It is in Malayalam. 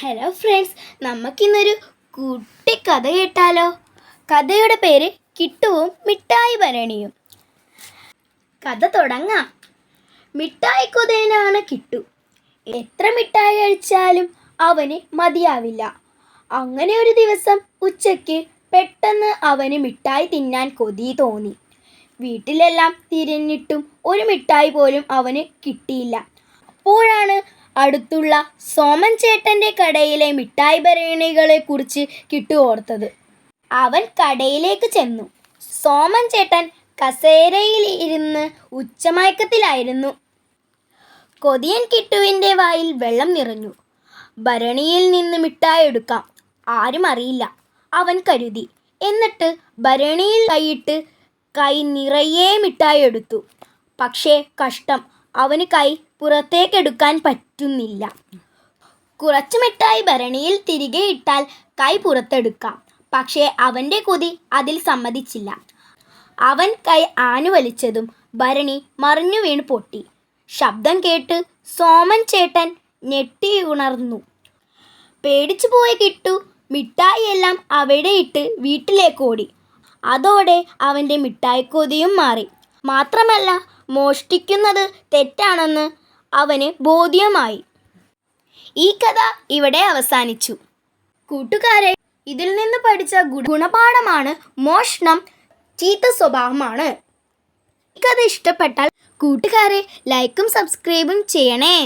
ഹലോ ഫ്രണ്ട്സ്, നമുക്കിന്നൊരു കുട്ടി കഥ കേട്ടാലോ? കഥയുടെ പേര് കിട്ടുവും മിഠായി ഭരണിയും. കഥ തുടങ്ങാം. മിഠായി കൊതിയനാണ് കിട്ടു. എത്ര മിഠായി കഴിച്ചാലും അവന് മതിയാവില്ല. അങ്ങനെ ഒരു ദിവസം ഉച്ചയ്ക്ക് പെട്ടെന്ന് അവന് മിഠായി തിന്നാൻ കൊതി തോന്നി. വീട്ടിലെല്ലാം തിരഞ്ഞിട്ടും ഒരു മിഠായി പോലും അവന് കിട്ടിയില്ല. അപ്പോഴാണ് അടുത്തുള്ള സോമൻ ചേട്ടൻ്റെ കടയിലെ മിഠായി ഭരണികളെ കുറിച്ച് കിട്ടു ഓർത്തത്. അവൻ കടയിലേക്ക് ചെന്നു. സോമൻ ചേട്ടൻ കസേരയിൽ ഇരുന്ന് ഉച്ചമയക്കത്തിലായിരുന്നു. കൊതിയൻ കിട്ടുവിൻ്റെ വായിൽ വെള്ളം നിറഞ്ഞു. ഭരണിയിൽ നിന്ന് മിഠായി എടുക്കാം, ആരും അറിയില്ല, അവൻ കരുതി. എന്നിട്ട് ഭരണിയിൽ കൈയിട്ട് കൈ നിറയെ മിഠായി എടുത്തു. പക്ഷേ കഷ്ടം, അവന് കൈ പുറത്തേക്കെടുക്കാൻ പറ്റുന്നില്ല. കുറച്ച് മിഠായി ഭരണിയിൽ തിരികെ ഇട്ടാൽ കൈ പുറത്തെടുക്കാം. പക്ഷേ അവൻ്റെ കൊതി അതിൽ സമ്മതിച്ചില്ല. അവൻ കൈ ആഞ്ഞുവലിച്ചതും ഭരണി മറിഞ്ഞു വീണ് പൊട്ടി. ശബ്ദം കേട്ട് സോമൻ ചേട്ടൻ ഞെട്ടിയുണർന്നു. പേടിച്ചുപോയ കിട്ടു മിഠായിയെല്ലാം അവിടെ ഇട്ട് വീട്ടിലേക്ക് ഓടി. അതോടെ അവൻ്റെ മിഠായിക്കൊതിയും മാറി. മാത്രമല്ല, മോഷ്ടിക്കുന്നത് തെറ്റാണെന്ന് അവന് ബോധ്യമായി. ഈ കഥ ഇവിടെ അവസാനിച്ചു. കൂട്ടുകാരെ, ഇതിൽ നിന്ന് പഠിച്ച ഗുണപാഠമാണ് മോഷണം ചീത്ത സ്വഭാവമാണ്. ഈ കഥ ഇഷ്ടപ്പെട്ടാൽ കൂട്ടുകാരെ ലൈക്കും സബ്സ്ക്രൈബും ചെയ്യണേ.